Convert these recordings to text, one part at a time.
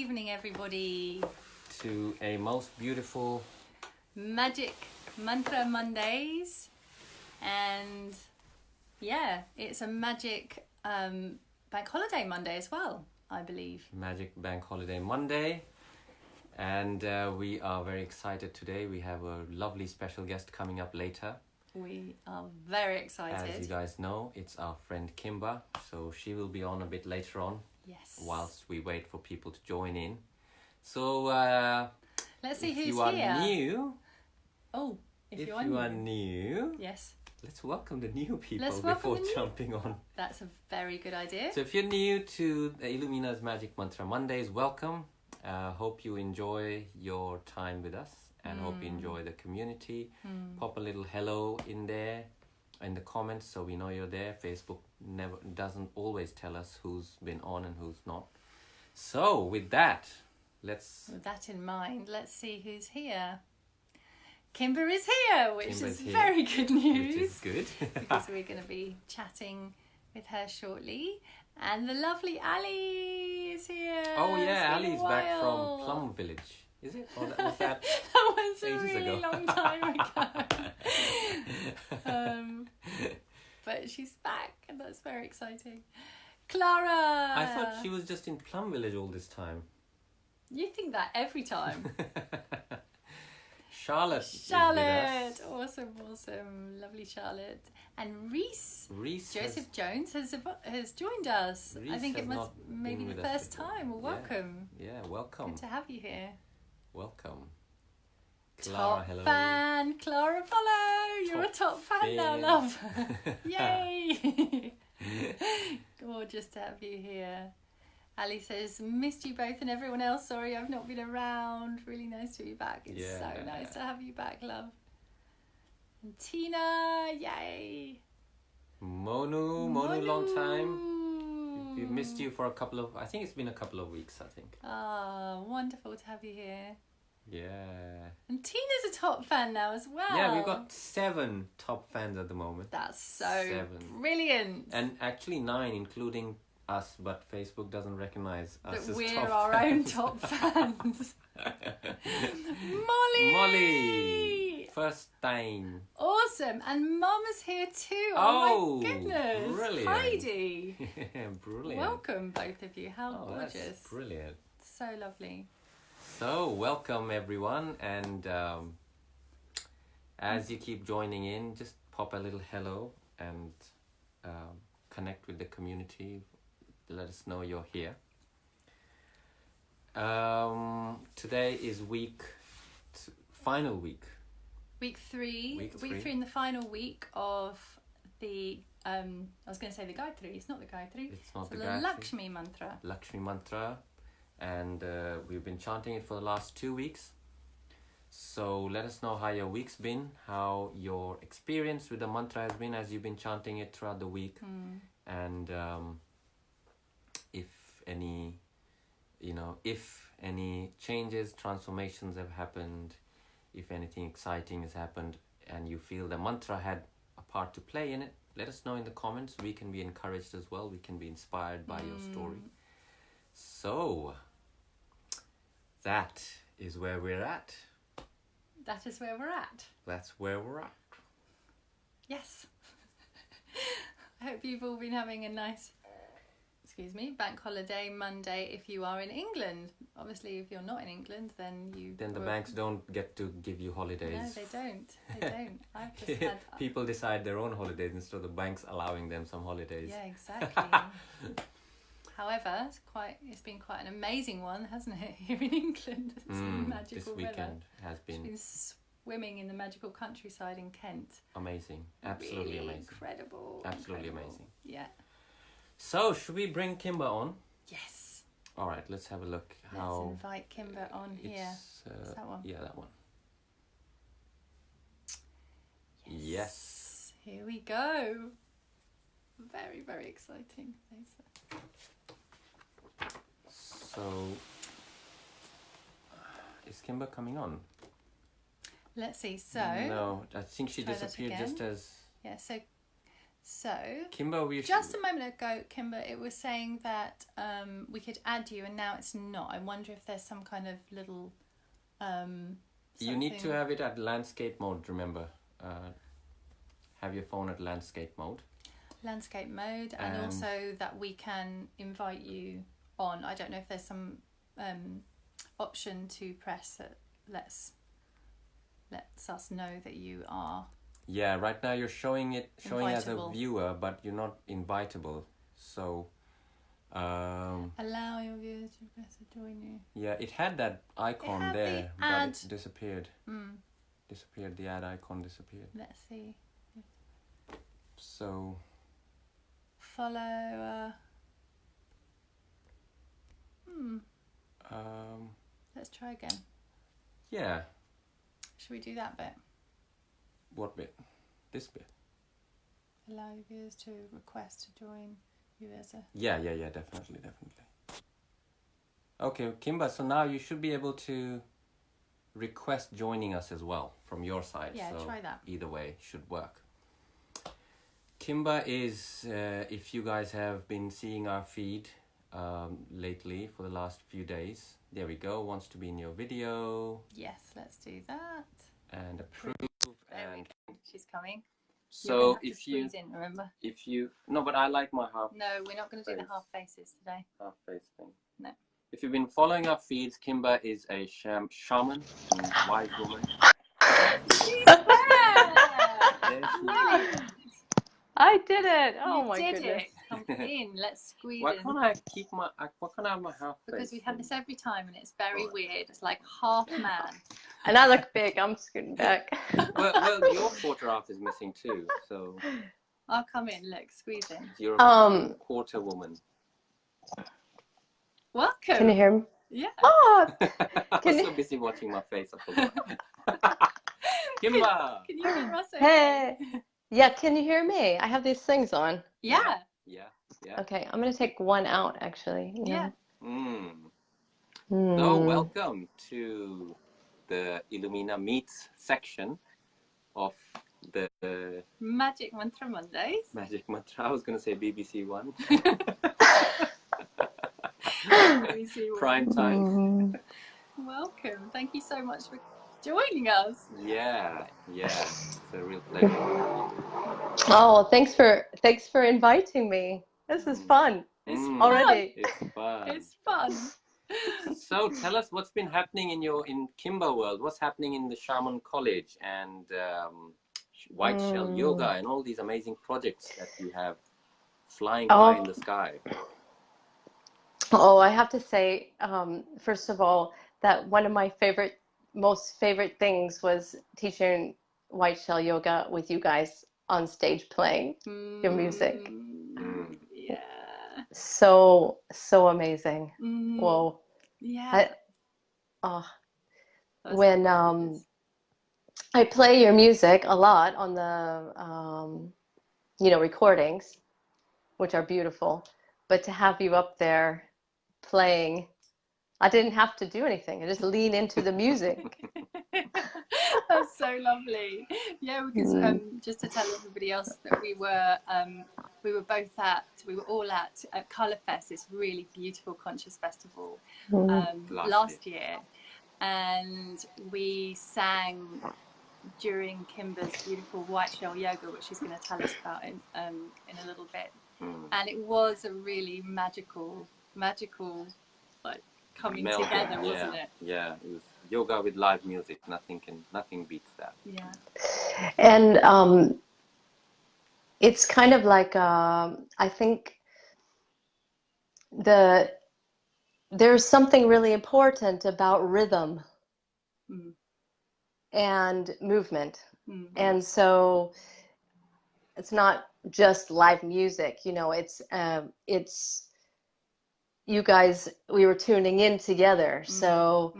evening, everybody. To a most beautiful Magic Mantra Mondays. And yeah, it's a magic bank holiday Monday as well, I believe. Magic Bank Holiday Monday. And we are very excited today. We have a lovely special guest coming up later. We are very excited. As you guys know, it's our friend Kimba. So she will be on a bit later on. Yes. Whilst we wait for people to join in. So let's see who's if you are here. new. Oh, if you are new. Yes. Let's welcome the new people welcome before the new... jumping on. That's a very good idea. So if you're new to Illumina's Magic Mantra Mondays, welcome. Hope you enjoy your time with us and hope you enjoy the community. Pop a little hello in there in the comments so we know you're there. Facebook doesn't always tell us who's been on and who's not. So with that, with that in mind, let's see who's here. Kimba is here, which Kimba's is here, very good news. Which is good. Because we're going to be chatting with her shortly. And the lovely Ali is here. Oh yeah, Ali's back from Plum Village. Is it? Or was that that was a ages really ago? long time ago. But she's back and that's very exciting. Clara! I thought she was just in Plum Village all this time. You think that every time. Charlotte is with us. Awesome, lovely Charlotte. And Reese Joseph Jones has joined us. I think it must maybe the first time. Well, welcome. Yeah, welcome. Good to have you here. Welcome. Clara, Top hello. fan, Clara Follow. You're a top fan now, love. Yay! Gorgeous to have you here. Ali says, missed you both and everyone else. Sorry, I've not been around. Really nice to be back. It's so nice to have you back, love. And Tina, yay. Monu, long time. We've missed you for I think it's been a couple of weeks, I think. Oh, wonderful to have you here. Yeah. And Tina's a top fan now as well. Yeah, we've got 7 top fans at the moment. That's so brilliant. And actually 9, including us, but Facebook doesn't recognize us as we're top our fans. own top fans. Molly! First time. Awesome. And Mama's here too. Oh my goodness. Brilliant. Heidi. Brilliant. Welcome, both of you. How gorgeous. That's brilliant. So lovely. So, welcome everyone. And as you keep joining in, just pop a little hello and connect with the community. Let us know you're here. Today is final week. Week three in the final week of the I was going to say the Gayatri. It's not the Gayatri. It's not the Gayatri. LAKSHMI mantra. LAKSHMI mantra, and we've been chanting it for the last 2 weeks. So let us know how your week's been, how your experience with the mantra has been as you've been chanting it throughout the week, and if any changes, transformations have happened, if anything exciting has happened and you feel the mantra had a part to play in it, let us know in the comments. We can be encouraged as well. We can be inspired by your story. So that is where we're at. That is where we're at. That's where we're at. Yes. I hope you've all been having a nice bank holiday Monday if you are in England. Obviously, if you're not in England, then the banks don't get to give you holidays. No, they don't. I've just had... People decide their own holidays instead of the banks allowing them some holidays. Yeah, exactly. However, it's been quite an amazing one, hasn't it, here in England? It's magical this weekend has been... It's been swimming in the magical countryside in Kent. Amazing. Absolutely really amazing. Absolutely amazing. Yeah. So, should we bring Kimba on? Yes. All right, let's have a look. Let's invite Kimba on here. Is that one? Yeah, that one. Yes. Here we go. Very, very exciting. So, is Kimba coming on? Let's see. So no, I think she disappeared just as. Yeah. So So, Kimba, just a moment ago, Kimba, it was saying that we could add you, and now it's not. I wonder if there's some kind of little. You need to have it at landscape mode. Remember, have your phone at landscape mode. Landscape mode, and also that we can invite you on. I don't know if there's some option to press that lets us know that you are. Yeah, right now you're showing as a Invitable. viewer, but you're not invitable. So allow your viewers to request to join you. Yeah, it had that icon had there, the ad. but it disappeared. Disappeared. The ad icon disappeared. Let's see. So follow. Let's try again. Yeah. Should we do that bit? What bit? This bit. Allow your viewers to request to join you as a. Yeah, definitely. Okay, Kimba, so now you should be able to request joining us as well from your side. Yeah, so try that. Either way should work. Kimba is, if you guys have been seeing our feed lately for the last few days, there we go, wants to be in your video. Yes, let's do that. And approve. There we go. She's coming. So if you squeeze in, remember? No, but I like my half. No, we're not going to do the half faces today. Half face thing. No. If you've been following our feeds, Kimba is a shaman and wise woman. She's there! There she is. I did it! Oh my did goodness. it. Come in. Let's squeeze Why in. can't I keep my? Why can't I have my half face? Because we have thing? this every time, and it's very weird. It's like half man. And I look big. I'm scooting back. Well, your quarter half is missing too. So I'll come in. Look, squeeze in. you're a quarter woman. Welcome. Can you hear me? Yeah. Oh, I was so busy watching my face. I forgot. Kimba. Can you hear us? hey. Yeah, can you hear me? I have these things on. Yeah. Yeah. Okay, I'm gonna take one out actually. Yeah. So welcome to the Illumina Meets section of the Magic Mantra Mondays. Magic Mantra. I was going to say BBC One. Prime time. Welcome. Thank you so much for joining us. Yeah. It's a real pleasure. Oh, thanks for inviting me. This is fun. It's already. It's fun. It's fun. So tell us what's been happening in Kimba world. What's happening in the Shaman College and White Shell Yoga and all these amazing projects that you have flying high in the sky. Oh, I have to say, first of all, that one of my most favorite things was teaching White Shell Yoga with you guys on stage playing your music. Yeah. So amazing. Whoa. Yeah. When I play your music a lot on the recordings, which are beautiful, but to have you up there playing, I didn't have to do anything. I just lean into the music. That's so lovely. Yeah, because just to tell everybody else that we were all at Colour Fest, this really beautiful conscious festival last year, and we sang during Kimba's beautiful White Shell Yoga, which she's going to tell us about in a little bit. And it was a really magical like coming together, wasn't it? Yeah, it was yoga with live music. Nothing beats that. Yeah. And it's kind of like I think there's something really important about rhythm and movement. And so it's not just live music, it's you guys, we were tuning in together. So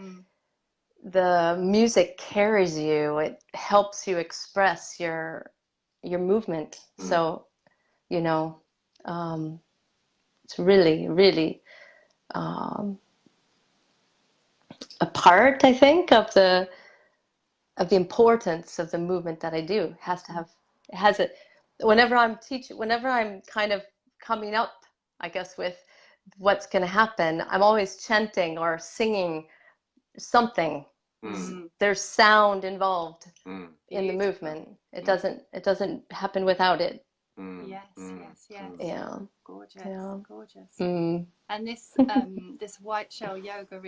the music carries you, it helps you express your movement. So, it's really, really a part, I think, of the importance of the movement that I do. It has whenever I'm teaching, whenever I'm kind of coming up, I guess, with what's going to happen, I'm always chanting or singing something. There's sound involved in the movement. It doesn't happen without it. Yes, yes, yes. Yeah. Gorgeous, Yeah. gorgeous. And this this white shell yoga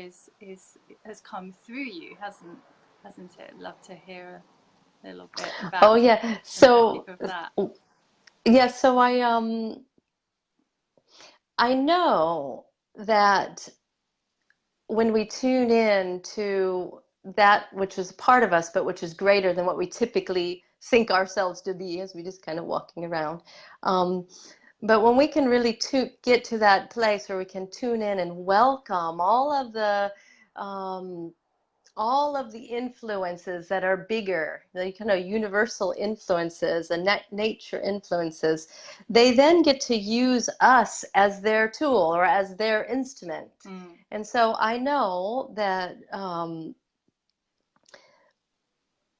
has come through you, hasn't it? I'd love to hear a little bit about. Oh yeah. So of that. yeah. So I know that when we tune in to that which is part of us, but which is greater than what we typically think ourselves to be, as we just kind of walking around. But when we can really get to that place where we can tune in and welcome all of the influences that are bigger, the kind of universal influences and nature influences, they then get to use us as their tool or as their instrument. And so I know that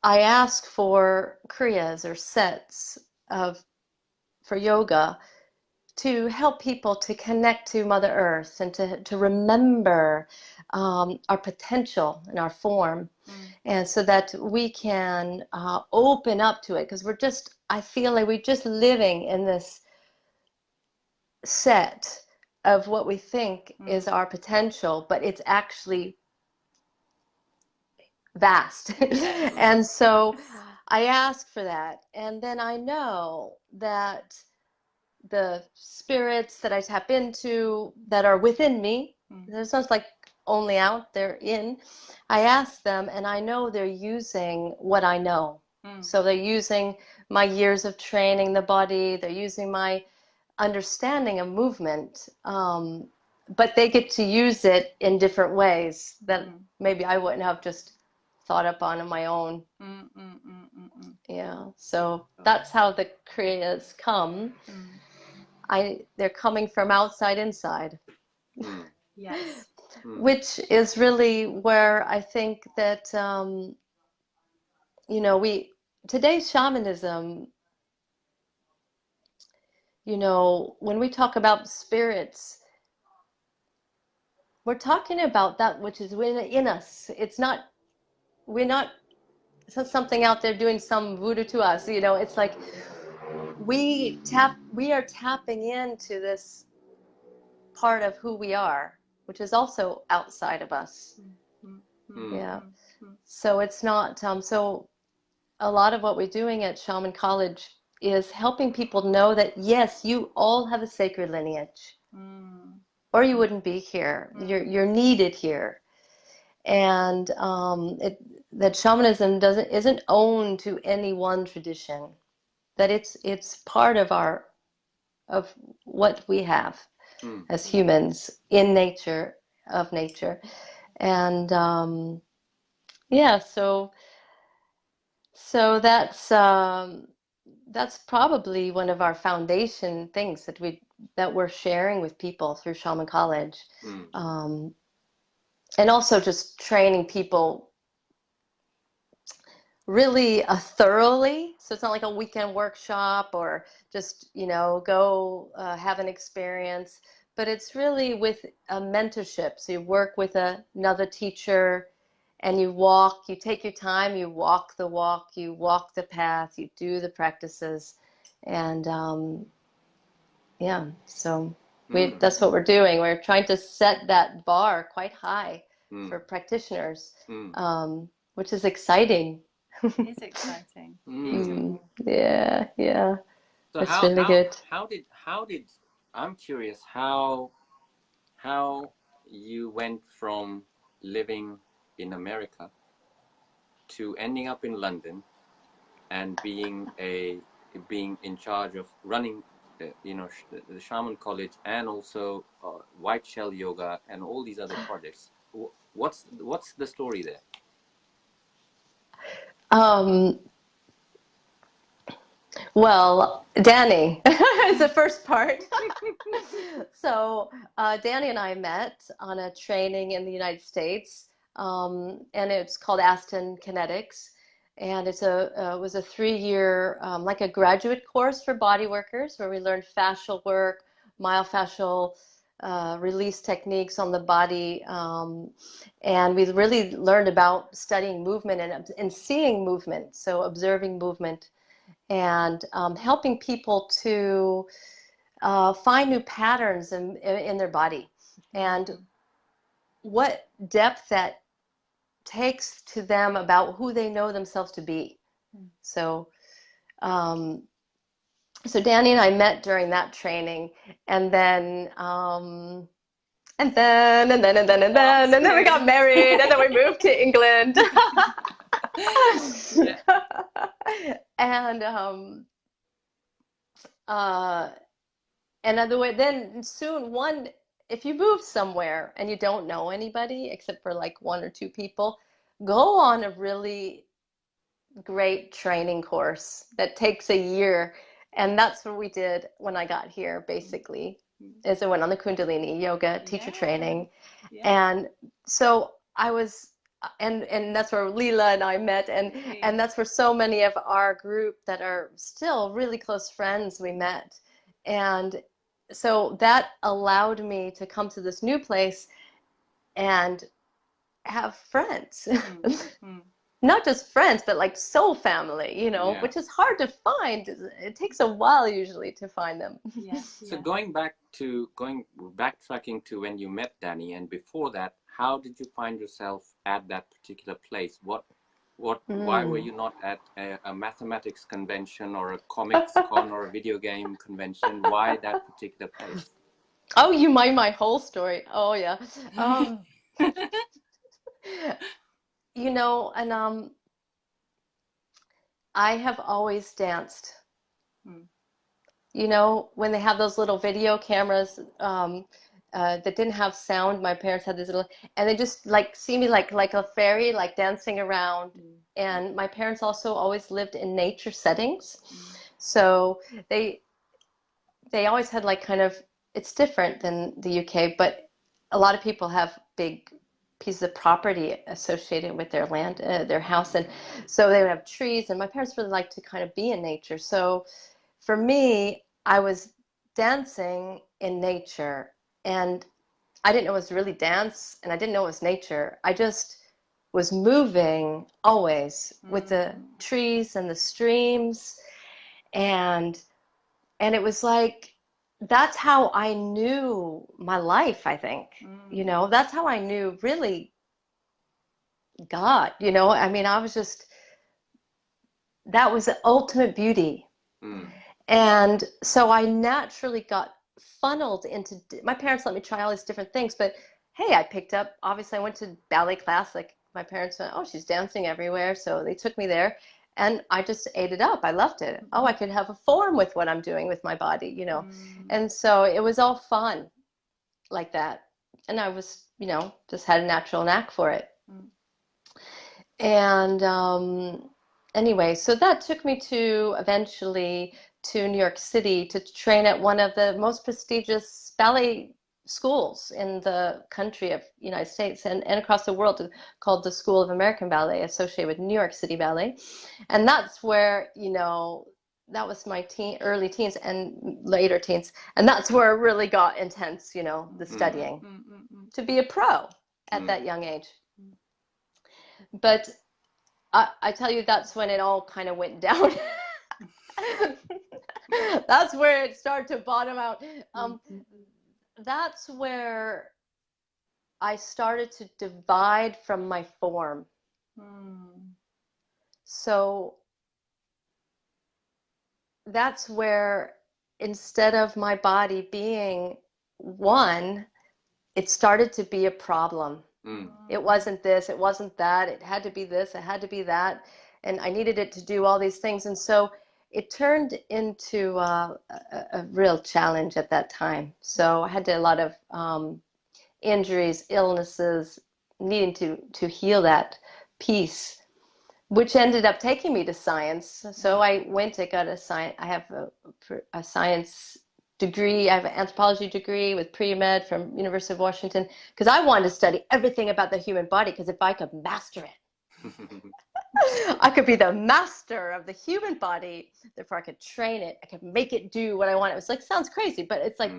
I ask for kriyas or sets for yoga to help people to connect to Mother Earth and to remember our potential and our form, and so that we can open up to it, because I feel like we're just living in this set of what we think is our potential, but it's actually vast. And so I ask for that, and then I know that the spirits that I tap into that are within me, there's not like only out, they're in, I ask them, and I know they're using what I know. So they're using my years of training the body, they're using my understanding of movement, but they get to use it in different ways that maybe I wouldn't have just thought up on my own. Yeah, so that's how the kriyas come. They're coming from outside inside. Yes. Which is really where I think that today's shamanism, when we talk about spirits, we're talking about that which is in us. It's not something out there doing some voodoo to us. It's like we are tapping into this part of who we are, which is also outside of us. Yeah. So it's not, so a lot of what we're doing at Shaman College is helping people know that, yes, you all have a sacred lineage, or you wouldn't be here. You're needed here. And that shamanism isn't owned to any one tradition, that it's part of what we have as humans in nature, of nature. And yeah, so that's probably one of our foundation things that we're sharing with people through Shaman College. And also just training people really thoroughly. So it's not like a weekend workshop or just, go have an experience, but it's really with a mentorship. So you work with another teacher and you take your time, you walk the walk, you walk the path, you do the practices. And yeah, so that's what we're doing. We're trying to set that bar quite high for practitioners, which is exciting. It is exciting. Yeah. So it's really good. How did I'm curious how you went from living in America to ending up in London and being in charge of running the Shaman College and also White Shell Yoga and all these other projects. What's the story there? Well, Danny is the first part. So Danny and I met on a training in the United States, and it's called Aston Kinetics. And it was a 3-year, like a graduate course for body workers, where we learned fascial work, myofascial release techniques on the body, and we really learned about studying movement and seeing movement, so observing movement, and helping people to find new patterns in their body, and what depth that takes to them about who they know themselves to be. So so Danny and I met during that training, and then and then we got married, and then we moved to England. And other way, then soon if you move somewhere and you don't know anybody except for like 1 or 2 people, go on a really great training course that takes a year. And that's what we did when I got here, basically, is I went on the Kundalini yoga teacher training. And so I was, and that's where Lila and I met, and that's where so many of our group that are still really close friends we met. And so that allowed me to come to this new place and have friends. Not just friends, but like soul family, you know, which is hard to find. It takes a while usually to find them. So backtracking to when you met Danny, and before that, how did you find yourself at that particular place? Why were you not at a mathematics convention or a comics con or a video game convention? Why that particular place? Oh, you mind my whole story? Oh yeah. You know, and I have always danced. You know, when they have those little video cameras that didn't have sound, my parents had this little, and they just like see me like a fairy, like dancing around. And my parents also always lived in nature settings, so they always had like kind of, it's different than the UK, but a lot of people have big pieces of property associated with their land, their house, and so they would have trees, and my parents really liked to kind of be in nature. So for me, I was dancing in nature, and I didn't know it was really dance, and I didn't know it was nature. I just was moving always with the trees and the streams, and it was like, that's how I knew my life, I think. You know, that's how I knew really God, you know. I mean, I was just, that was the ultimate beauty. And so I naturally got funneled into, my parents let me try all these different things, but hey, I picked up, obviously I went to ballet class, like my parents went, oh, she's dancing everywhere, so they took me there, and I just ate it up. I loved it. Oh, I could have a form with what I'm doing with my body, you know. And so it was all fun like that, and I was, you know, just had a natural knack for it. And anyway, so that took me to eventually to New York City to train at one of the most prestigious ballet schools in the country of United States and across the world, called the School of American Ballet, associated with New York City Ballet. And that's where, you know, that was my early teens and later teens, and that's where it really got intense, you know, the studying to be a pro at that young age. But I tell you, that's when it all kind of went down. That's where it started to bottom out. That's where I started to divide from my form. So that's where, instead of my body being one, it started to be a problem. It wasn't this, it wasn't that, it had to be this, it had to be that, and I needed it to do all these things. And so it turned into a real challenge at that time. So I had a lot of injuries, illnesses, needing to heal that piece, which ended up taking me to science. So I went and got I have a science degree. I have an anthropology degree with pre-med from University of Washington, because I wanted to study everything about the human body, because if I could master it, I could be the master of the human body. Therefore, I could train it. I could make it do what I want. It was like, sounds crazy, but it's like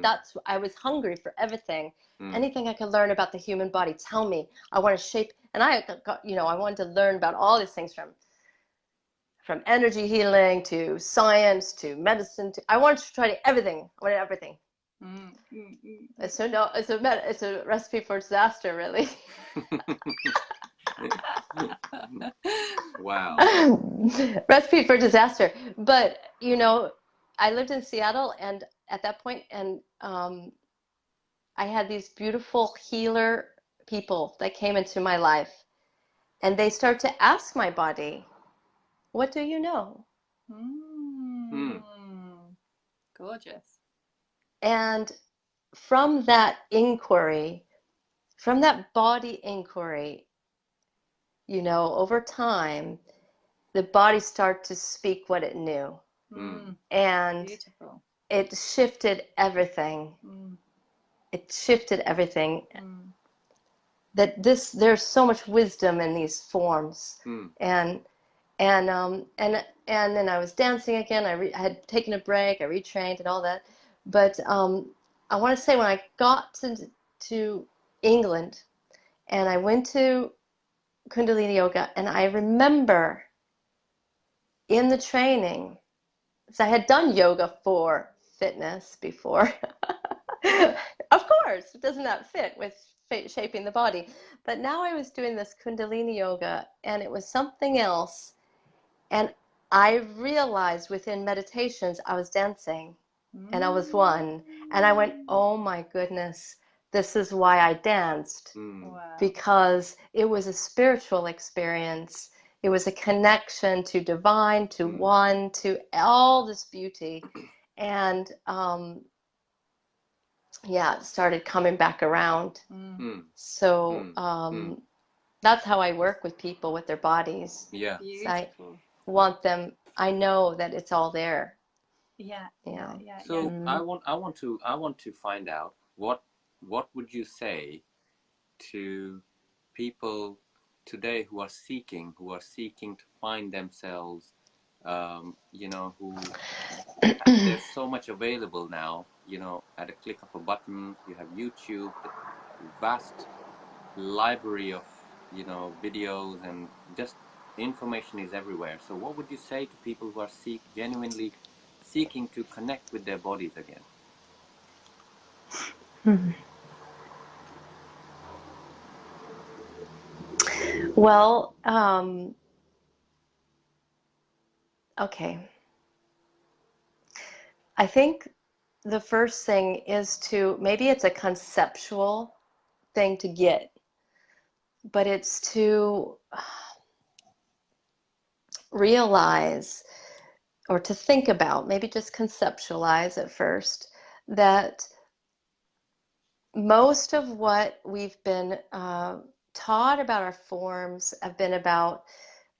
I was hungry for everything. Anything I could learn about the human body, tell me. I want to shape. And I got, I wanted to learn about all these things from energy healing to science to medicine. I wanted to try everything. I wanted everything. So no, it's a recipe for disaster, really. Wow. Recipe for disaster. But I lived in Seattle, and at that point, and I had these beautiful healer people that came into my life, and they started to ask my body, "What do you know?" Gorgeous. And from that inquiry, from that body inquiry, over time, the body started to speak what it knew. And beautiful. It shifted everything. It shifted everything. That there's so much wisdom in these forms. And then I was dancing again. I had taken a break. I retrained and all that. But I want to say when I got to England, and I went to Kundalini Yoga, and I remember in the training, so I had done yoga for fitness before. Of course, doesn't that fit with shaping the body? But now I was doing this Kundalini Yoga, and it was something else. And I realized within meditations, I was dancing, and I was one. And I went, oh my goodness, this is why I danced. Wow. Because it was a spiritual experience. It was a connection to divine, to one, to all this beauty. And it started coming back around. So that's how I work with people, with their bodies. Yeah. So I want them, I know that it's all there. Yeah. So I want to find out what would you say to people today who are seeking to find themselves, who there's so much available now, at a click of a button. You have YouTube, the vast library of videos, and just information is everywhere. So what would you say to people who are genuinely seeking to connect with their bodies again? Well, okay. I think the first thing is maybe it's a conceptual thing to get, but it's to realize or to think about, maybe just conceptualize at first, that most of what we've been taught about our forms have been about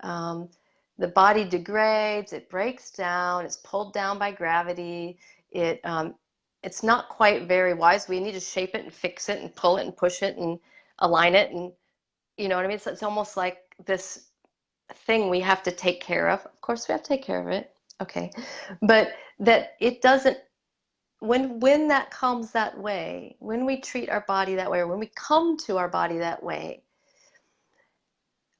the body degrades, it breaks down, it's pulled down by gravity, it's not quite very wise. We need to shape it and fix it and pull it and push it and align it, and you know what I mean? So it's almost like this thing we have to take care of. Of course we have to take care of it, okay, but that it doesn't, when that comes that way, when we treat our body that way, or when we come to our body that way,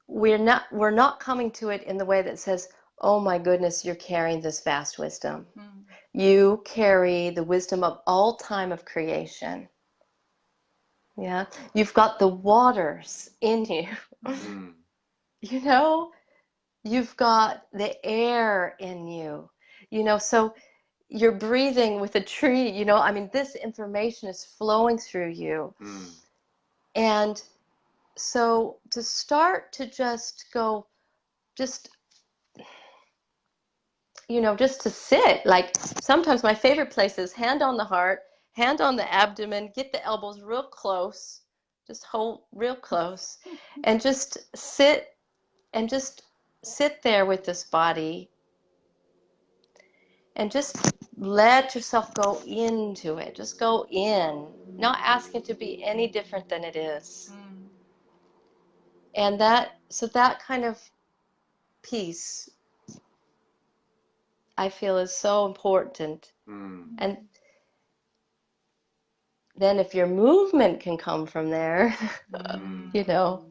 we're not coming to it in the way that says, oh my goodness, you're carrying this vast wisdom. You carry the wisdom of all time of creation. Yeah, you've got the waters in you. You've got the air in you. So you're breathing with a tree. I mean, this information is flowing through you. And so to start to just go, just to sit, like sometimes my favorite place is hand on the heart, hand on the abdomen, get the elbows real close, just hold real close, and just sit there with this body, and just let yourself go into it. Just go in, not asking to be any different than it is. And that kind of piece, I feel, is so important. And then if your movement can come from there, you know,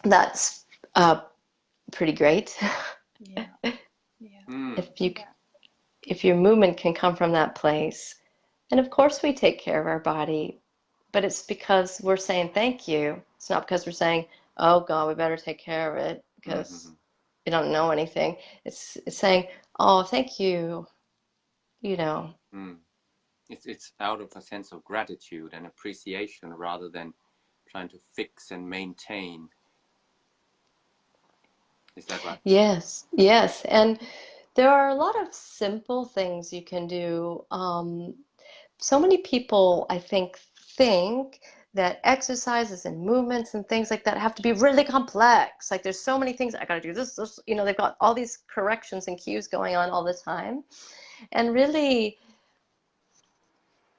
that's pretty great. Yeah. Yeah. If your movement can come from that place. And of course we take care of our body, but it's because we're saying thank you. It's not because we're saying, oh God, we better take care of it because we don't know anything. It's saying, oh, thank you, you know. It's out of a sense of gratitude and appreciation rather than trying to fix and maintain. Is that right? Yes, yes. And there are a lot of simple things you can do. So many people, I think that exercises and movements and things like that have to be really complex. Like there's so many things, I gotta do this, you know, they've got all these corrections and cues going on all the time. And really,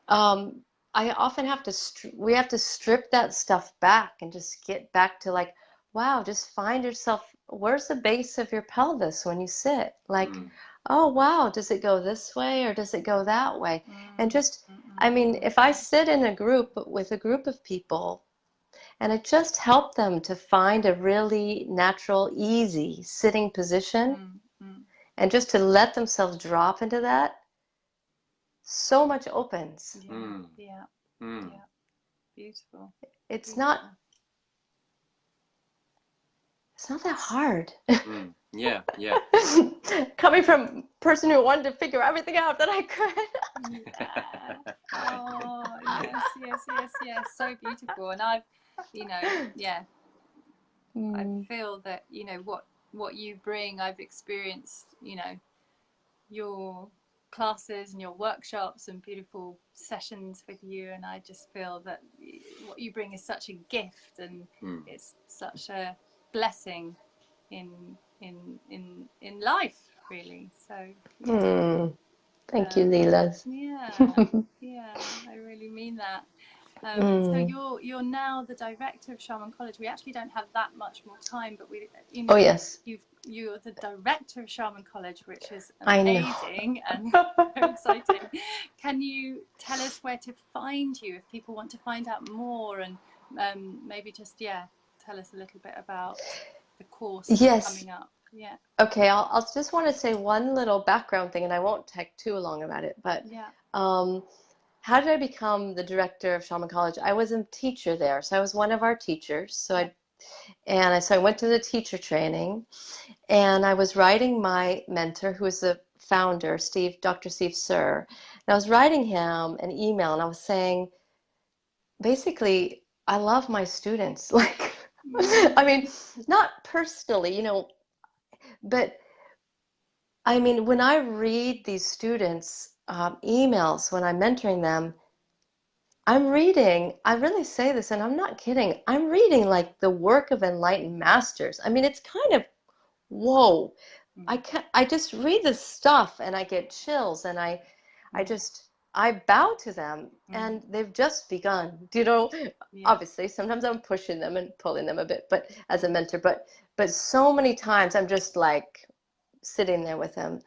I often have to, we have to strip that stuff back and just get back to like, wow, just find yourself, where's the base of your pelvis when you sit? Like, oh, wow, does it go this way or does it go that way? And just, I mean, if I sit in a group with a group of people and I just help them to find a really natural, easy sitting position and just to let themselves drop into that, so much opens. Yeah. Beautiful. It's not that hard. Yeah. Coming from a person who wanted to figure everything out that I could. Oh, yes. So beautiful. And I've, you know, I feel that, you know, what you bring, I've experienced, you know, your classes and your workshops and beautiful sessions with you, and I just feel that what you bring is such a gift, and it's such a blessing in life, really. So thank you, Lila. Yeah, I really mean that. So you're now the director of Shaman College. We actually don't have that much more time, but we, you know, oh yes, you're the director of Shaman College, which is I know. amazing and very exciting. Can you tell us where to find you if people want to find out more, and maybe just tell us a little bit about the course that's coming up? Yeah. Okay, I'll just want to say one little background thing, and I won't take too long about it, but how did I become the director of Shaman College? I was a teacher there, so I was one of our teachers. So I went to the teacher training, and I was writing my mentor, who is the founder, Dr. Steve Sir. And I was writing him an email, and I was saying, basically, I love my students. Like, I mean, not personally, you know, but I mean, when I read these students' emails, when I'm mentoring them, I'm reading, I really say this, and I'm not kidding, I'm reading like the work of enlightened masters. I mean, it's kind of, whoa. I just read this stuff and I get chills, and I bow to them, and they've just begun. Do you know, obviously, sometimes I'm pushing them and pulling them a bit, but as a mentor, but so many times I'm just like sitting there with him.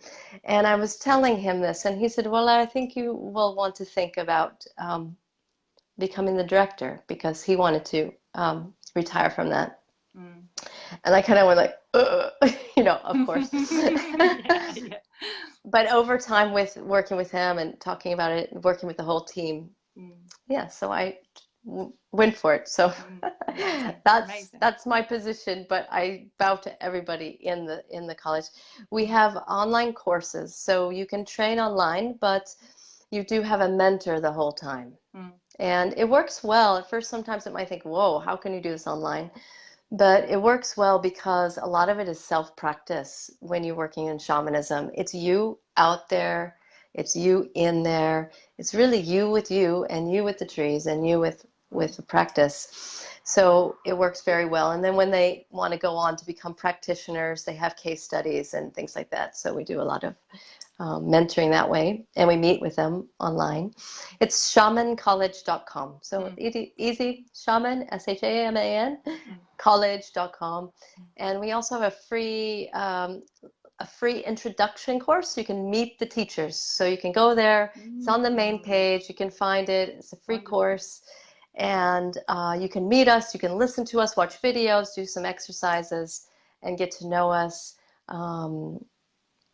And I was telling him this, and he said, well, I think you will want to think about becoming the director, because he wanted to retire from that. And I kind of went like, you know, of course. But over time, with working with him and talking about it, and working with the whole team, so I went for it. So that's my position. But I bow to everybody in the college. We have online courses, so you can train online, but you do have a mentor the whole time. And it works well. At first, sometimes it might think, whoa, how can you do this online? But it works well because a lot of it is self-practice when you're working in shamanism. It's you out there. It's you in there. It's really you with you, and you with the trees, and you with the practice. So it works very well. And then when they want to go on to become practitioners, they have case studies and things like that. So we do a lot of mentoring that way, and we meet with them online. It's shamancollege.com. So easy, shaman, SHAMAN, college.com. And we also have a free introduction course. You can meet the teachers. So you can go there. It's on the main page. You can find it. It's a free course. And you can meet us. You can listen to us, watch videos, do some exercises, and get to know us.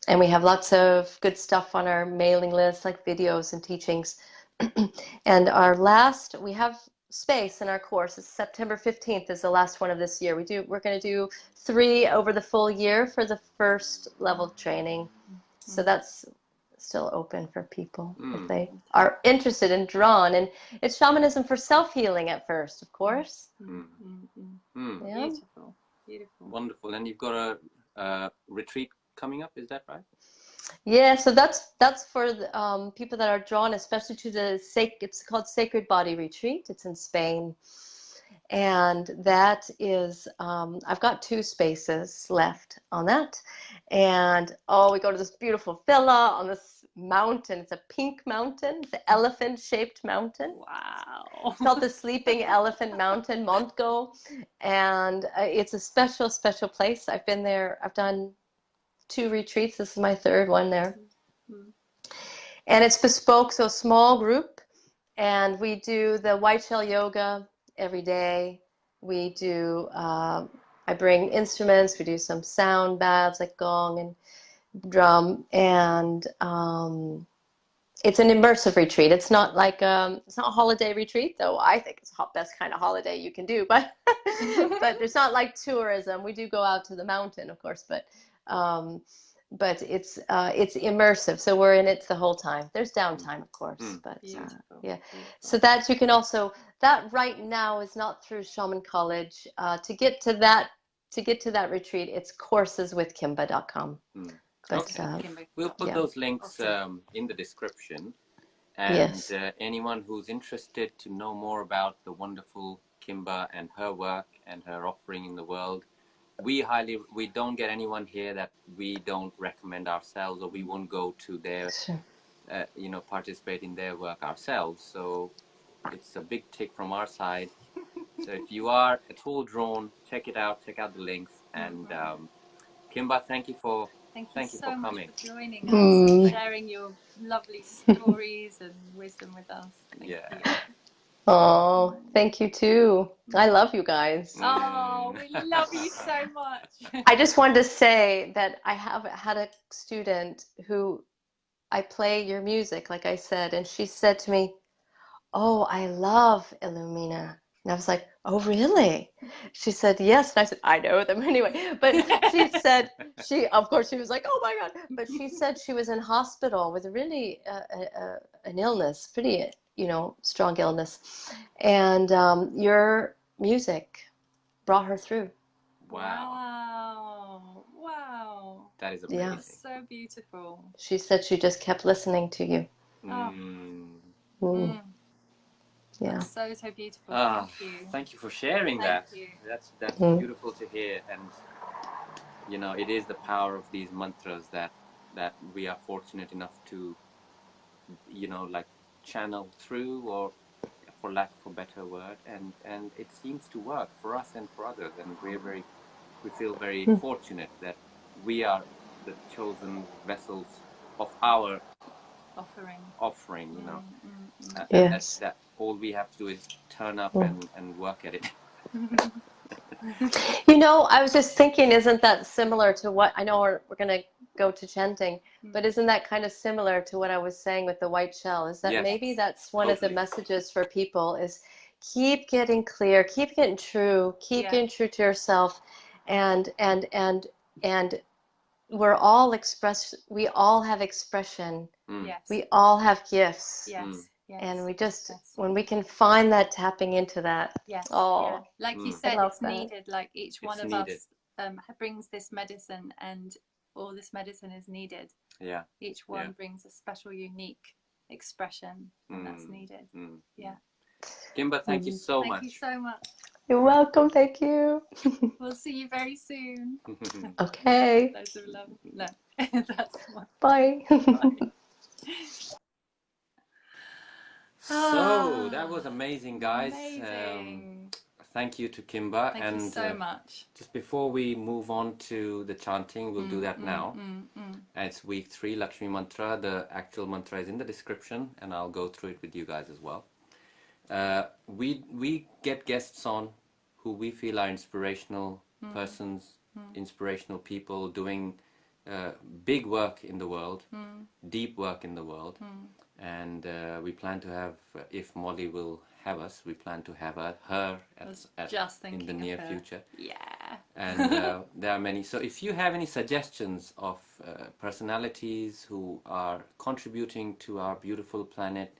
And we have lots of good stuff on our mailing list, like videos and teachings. And we have space in our course. It's September 15th is the last one of this year. We're going to do 3 over the full year for the first level training. So that's still open for people if they are interested and drawn. And it's shamanism for self-healing at first, of course. Yeah. Beautiful, beautiful. Wonderful. And you've got a retreat coming up, is that right? Yeah, so that's for the, people that are drawn, especially to it's called Sacred Body Retreat. It's in Spain, and that is I've got 2 spaces left on that, and we go to this beautiful villa on this mountain. It's a pink mountain. It's an elephant-shaped mountain. Wow! It's called the Sleeping Elephant Mountain, Montgo, and it's a special place. I've been there. I've done 2 retreats. This is my 3rd one there. And it's bespoke, so small group. And we do the white shell yoga every day. We do, I bring instruments. We do some sound baths like gong and drum. And it's an immersive retreat. It's not like, it's not a holiday retreat, though I think it's the best kind of holiday you can do. But, but it's not like tourism. We do go out to the mountain, of course, but it's immersive, so we're in it the whole time. There's downtime, of course, but yeah. Beautiful. So that you can also, that right now is not through Shaman College. To get to that retreat, it's courseswithkimba.com. Okay. We'll put those links in the description, and anyone who's interested to know more about the wonderful Kimba and her work and her offering in the world, we don't get anyone here that we don't recommend ourselves, or we won't go to their, participate in their work ourselves. So it's a big tick from our side. So if you are at all drawn, check it out, check out the links. And Kimba, thank you for coming. For joining us and sharing your lovely stories and wisdom with us. Thank you. Oh, thank you too. I love you guys. Oh, we love you so much. I just wanted to say that I have had a student who I play your music, like I said, and she said to me, "Oh, I love Illumina." And I was like, "Oh, really?" She said, "Yes." And I said, "I know them anyway." But she said, of course, she was like, "Oh my God." But she said she was in hospital with really an illness, pretty, strong illness. And your music brought her through. Wow. That is amazing. Yeah. So beautiful. She said she just kept listening to you. Yeah. That's so beautiful. Thank you. Thank you for sharing that. That's beautiful to hear. And it is the power of these mantras that we are fortunate enough to channel through, or for lack of a better word, and it seems to work for us and for others, and we feel very fortunate that we are the chosen vessels of our offering. Yes. That all we have to do is turn up and work at it. I was just thinking, isn't that similar to what, I know we're going to go to chanting, but isn't that kind of similar to what I was saying with the white shell? Is that maybe that's one of the messages for people, is keep getting clear, keep getting true, getting true to yourself, and we're all we all have expression. We all have gifts. And we just, when we can find that, tapping into that. Like you said, it's needed. Like each one of us brings this medicine, and all this medicine is needed. Each one brings a special, unique expression, and that's needed. Kimba, thank you so much. Thank you so much. You're welcome. Thank you. We'll see you very soon. Okay. Loads of love. No. That's one. Bye. Bye. So that was amazing, guys. Amazing. Thank you to Kimba. Thank you so much. Just before we move on to the chanting, we'll do that now. It's week 3, Lakshmi mantra. The actual mantra is in the description, and I'll go through it with you guys as well. We get guests on who we feel are inspirational persons, inspirational people doing big work in the world, deep work in the world. And we plan to have, if Molly will have us, we plan to have her in the near future. Yeah. And there are many. So if you have any suggestions of personalities who are contributing to our beautiful planet,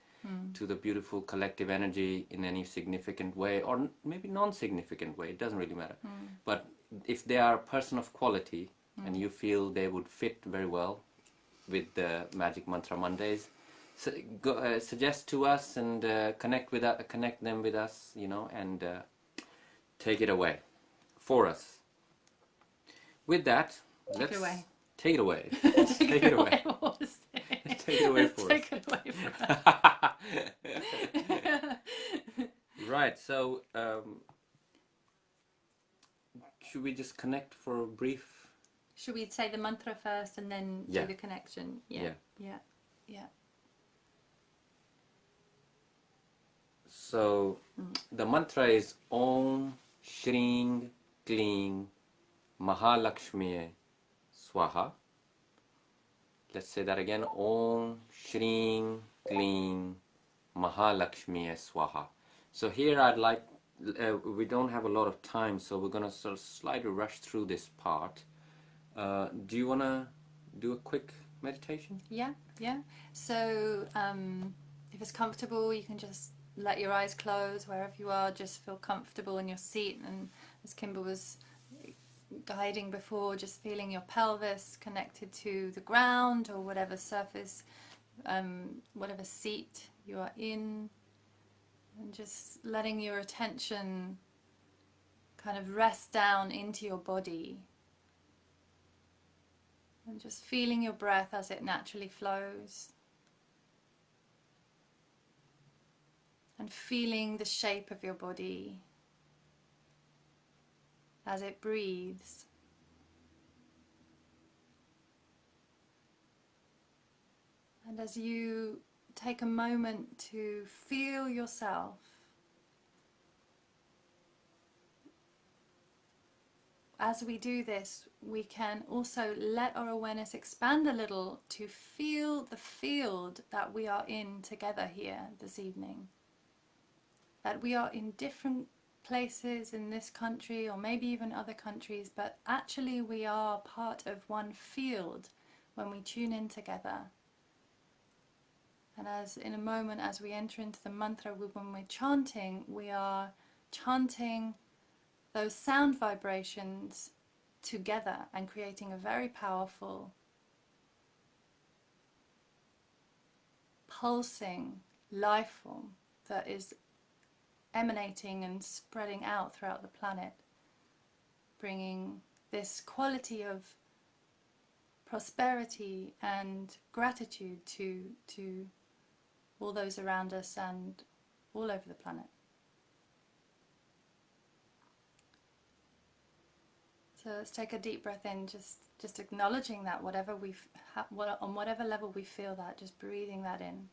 to the beautiful collective energy in any significant way, or maybe non-significant way, it doesn't really matter. But if they are a person of quality and you feel they would fit very well with the Magic Mantra Mondays, so suggest to us and connect them with us, you know, and take it away for us. With that, Take it away. Take it away. Take it away. What was it? Take it away for us. Take it away for us. Right, so should we just connect for a brief? Should we say the mantra first and then do the connection? Yeah. So the mantra is Om Shreeng Kleeng Mahalakshmiye Swaha. Let's say that again. Om Shreeng Kleeng Mahalakshmiye Swaha. So here I'd like, we don't have a lot of time, so we're going to sort of slightly rush through this part. Do you want to do a quick meditation? Yeah. So if it's comfortable, you can just let your eyes close wherever you are. Just feel comfortable in your seat, and as Kimba was guiding before, just feeling your pelvis connected to the ground or whatever surface, whatever seat you are in, and just letting your attention kind of rest down into your body, and just feeling your breath as it naturally flows, and feeling the shape of your body as it breathes. And as you take a moment to feel yourself, as we do this, we can also let our awareness expand a little to feel the field that we are in together here this evening. That we are in different places in this country, or maybe even other countries, but actually we are part of one field when we tune in together. And as in a moment, as we enter into the mantra, when we're chanting, we are chanting those sound vibrations together and creating a very powerful, pulsing life form that is emanating and spreading out throughout the planet, bringing this quality of prosperity and gratitude to all those around us and all over the planet. So let's take a deep breath in, just acknowledging that whatever on whatever level we feel that, just breathing that in.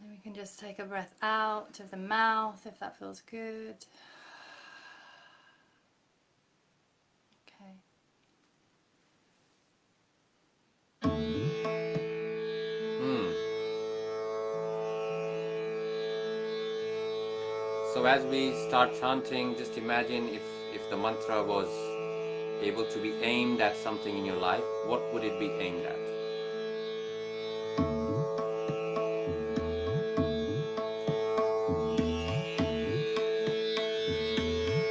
And we can just take a breath out of the mouth if that feels good. Okay. So as we start chanting, just imagine if the mantra was able to be aimed at something in your life, what would it be aimed at?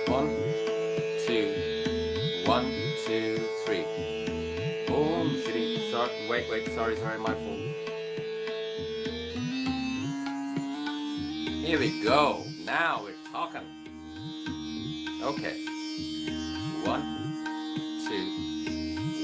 One, two, three. Om Shri. Sorry, my fault. Here we go. Now we're talking. Okay. 1, 2,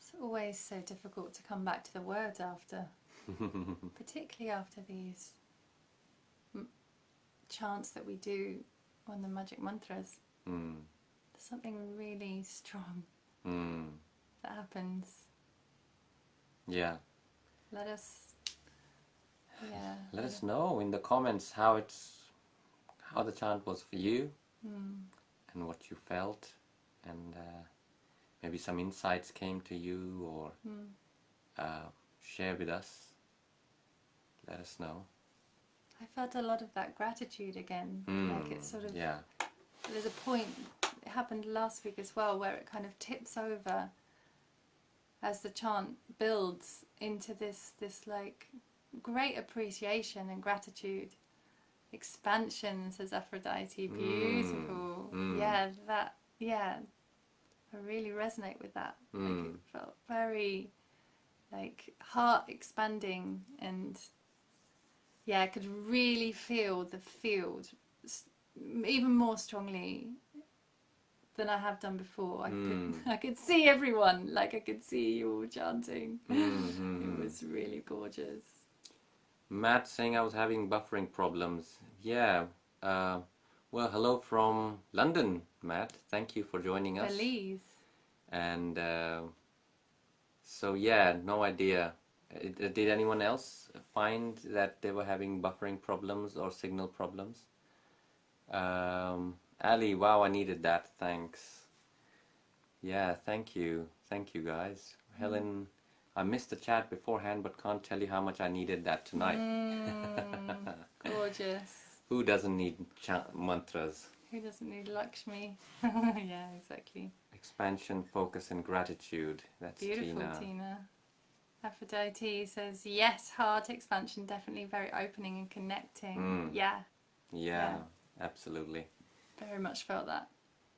It's always so difficult to come back to the words after, particularly after these chants that we do on the magic mantras. There's something really strong that happens. Yeah. Let us know in the comments how the chant was for you, and what you felt, and maybe some insights came to you, or share with us. Let us know. I felt a lot of that gratitude again. Like it's sort of, there's a point, it happened last week as well, where it kind of tips over as the chant builds into this like great appreciation and gratitude. Expansion, says Aphrodite. Beautiful. Yeah, I really resonate with that. Like it felt very like heart expanding, and I could really feel the field even more strongly than I have done before. I could see everyone, like I could see you all chanting. It was really gorgeous. Matt saying I was having buffering problems. Yeah. Well, hello from London, Matt. Thank you for joining us. Belize. And so yeah, no idea. Did anyone else find that they were having buffering problems or signal problems? Ali, wow, I needed that. Thanks. Yeah, thank you. Thank you, guys. Helen, I missed the chat beforehand, but can't tell you how much I needed that tonight. Gorgeous. Who doesn't need mantras? Who doesn't need Lakshmi? Yeah, exactly. Expansion, focus, and gratitude. That's beautiful, Tina. Aphrodite says, yes, heart expansion, definitely very opening and connecting. Yeah, absolutely. Very much felt that.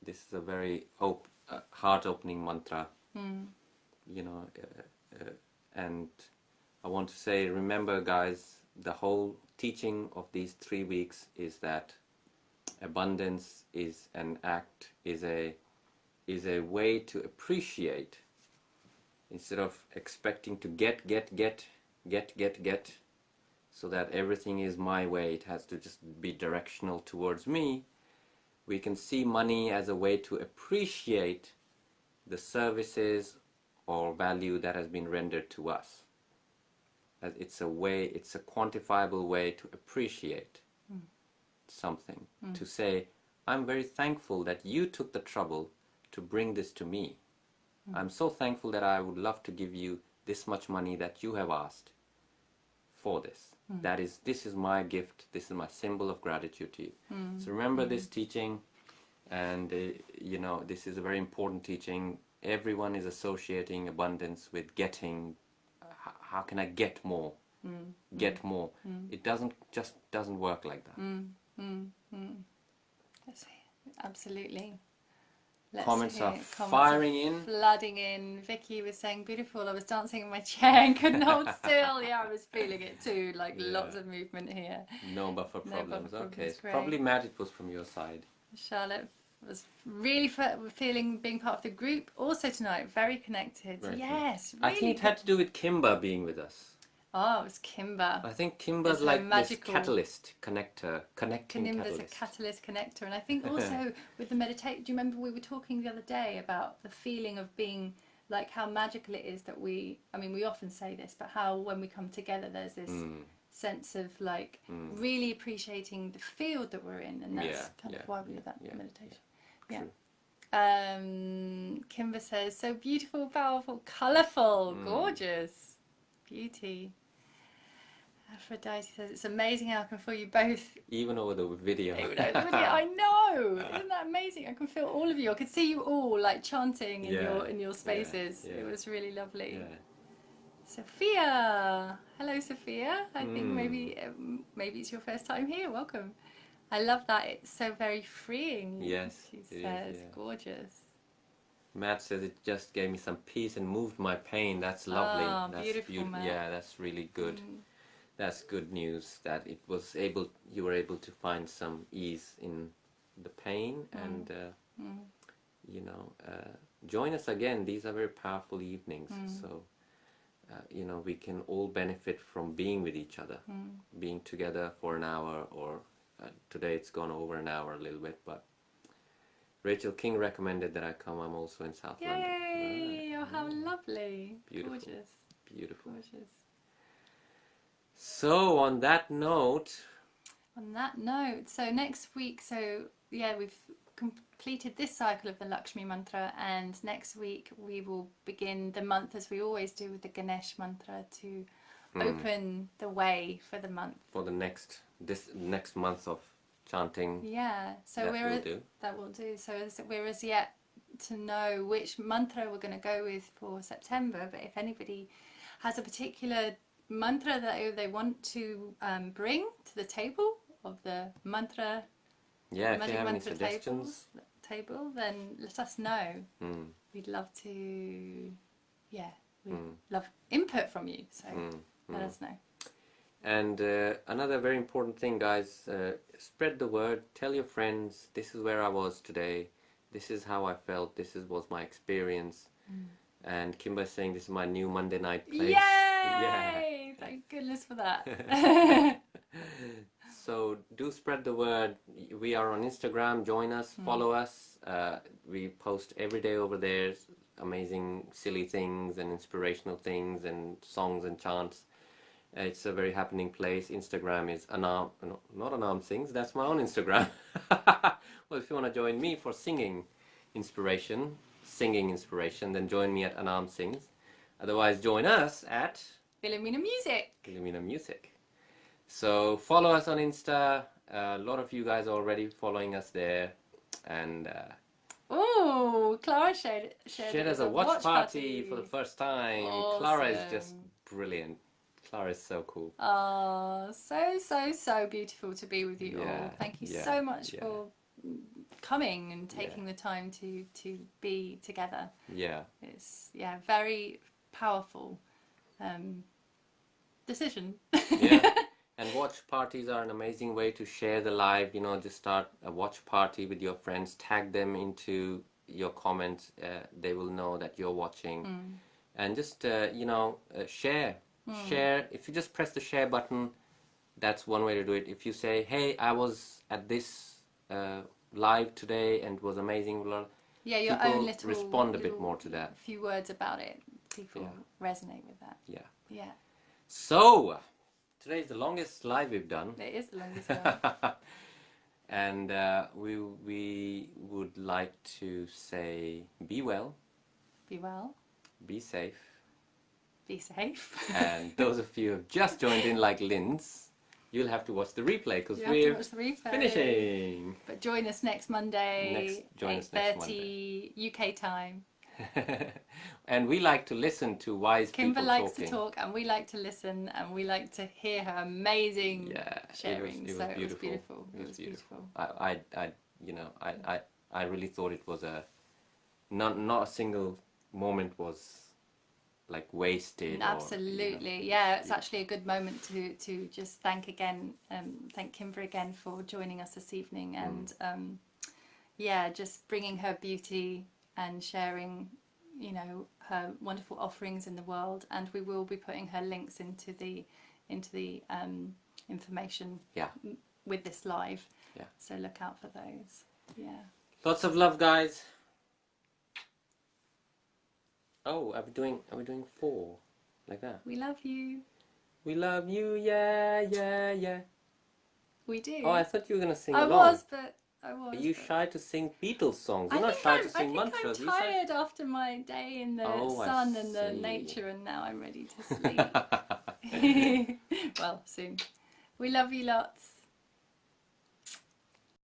This is a very heart-opening mantra. You know, and I want to say, remember, guys, the whole teaching of these 3 weeks is that abundance is an act, is a way to appreciate, instead of expecting to get, so that everything is my way. It has to just be directional towards me. We can see money as a way to appreciate the services or value that has been rendered to us. It's a way, it's a quantifiable way to appreciate something. To say, I'm very thankful that you took the trouble to bring this to me. I'm so thankful that I would love to give you this much money that you have asked for this. This is my gift. This is my symbol of gratitude to you. So remember this teaching, and you know, this is a very important teaching. Everyone is associating abundance with getting. How can I get more? Get more. It doesn't work like that. Absolutely. Comments are firing in. Flooding in. Vicky was saying, beautiful. I was dancing in my chair and couldn't hold still. Yeah, I was feeling it too. Like lots of movement here. No buffer problems. Okay, it's probably Matt, it was from your side. Charlotte was really feeling being part of the group also tonight. Very connected. Yes. Really. I think it had to do with Kimba being with us. Oh, it was Kimba. I think Kimba's like this catalyst, connecting Kimba's a catalyst connector. And I think also with the meditation, do you remember we were talking the other day about the feeling of being, like how magical it is that we often say this, but how when we come together there's this sense of like really appreciating the field that we're in, and that's kind of why we do that meditation. Kimba says, so beautiful, powerful, colourful, gorgeous, beauty. Aphrodite says, it's amazing how I can feel you both. Even over the video. I know! Isn't that amazing? I can feel all of you. I could see you all like chanting in your spaces. It was really lovely. Sophia! Hello, Sophia. I think maybe it's your first time here. Welcome. I love that. It's so very freeing. Yes, she says. Gorgeous. Matt says it just gave me some peace and moved my pain. That's lovely. That's beautiful, Matt. Yeah, that's really good. That's good news that you were able to find some ease in the pain and you know, join us again. These are very powerful evenings, so you know, we can all benefit from being with each other, being together for an hour, or today it's gone over an hour a little bit, but Rachel King recommended that I come. I'm also in South London. Yay! Oh, how lovely. Beautiful. Gorgeous. Beautiful. Gorgeous. So on that note, so next week, so yeah, we've completed this cycle of the Lakshmi mantra, and next week we will begin the month as we always do with the Ganesh mantra to open the way for the month. For this next month of chanting. Yeah, so that will do. So we're as yet to know which mantra we're going to go with for September, but if anybody has a particular mantra that they want to bring to the table of the mantra, yeah, if magic you have any mantra suggestions, table, then let us know. We'd love to, we'd love input from you, so let us know. And another very important thing, guys, spread the word, tell your friends, this is where I was today, this is how I felt, was my experience. And Kimba is saying this is my new Monday night place. Yay! Yeah. Thank goodness for that. So do spread the word. We are on Instagram, join us, follow us. We post every day over there, amazing silly things and inspirational things and songs and chants. It's a very happening place. Instagram is Anaam, no, not Anaam Sings, that's my own Instagram. Well, if you want to join me for singing inspiration, then join me at Anaam Sings. Otherwise, join us at Illumina Music. Illumina Music. So follow us on Insta. A lot of you guys are already following us there. And oh, Clara shared as a watch party for the first time. Awesome. Clara is just brilliant. Clara is so cool. Oh, so beautiful to be with you all. Thank you so much for coming and taking the time to be together. Yeah. It's very powerful decision. Yeah. And watch parties are an amazing way to share the live, you know, just start a watch party with your friends, tag them into your comments, they will know that you're watching. And just, you know, share. Share, if you just press the share button, that's one way to do it. If you say, hey, I was at this live today and it was amazing, yeah, your own little respond a bit more to that. A few words about it, people resonate with that. Yeah. So today's the longest live we've done. It is the longest one. And we would like to say, be well, be safe. Be safe. And those of you who have just joined in, like Linz, you'll have to watch the replay because we're finishing. But join us next Monday, 8:30 UK time. And we like to listen to wise people Kimba likes talking. to talk, and we like to listen, and we like to hear her amazing sharing. It was beautiful. It was beautiful. I really thought it was not a single moment was like wasted. Absolutely, it's actually a good moment to just thank Kimba again for joining us this evening, and just bringing her beauty and sharing, you know, her wonderful offerings in the world. And we will be putting her links into the information with this live. So look out for those. Lots of love, guys. Oh, are we doing 4 like that? We love you. We love you, yeah. We do. Oh, I thought you were gonna sing along. I was. Are you shy to sing Beatles songs? You're not shy to sing mantras. I'm tired after my day in the sun and the nature, and now I'm ready to sleep. Well, soon. We love you lots.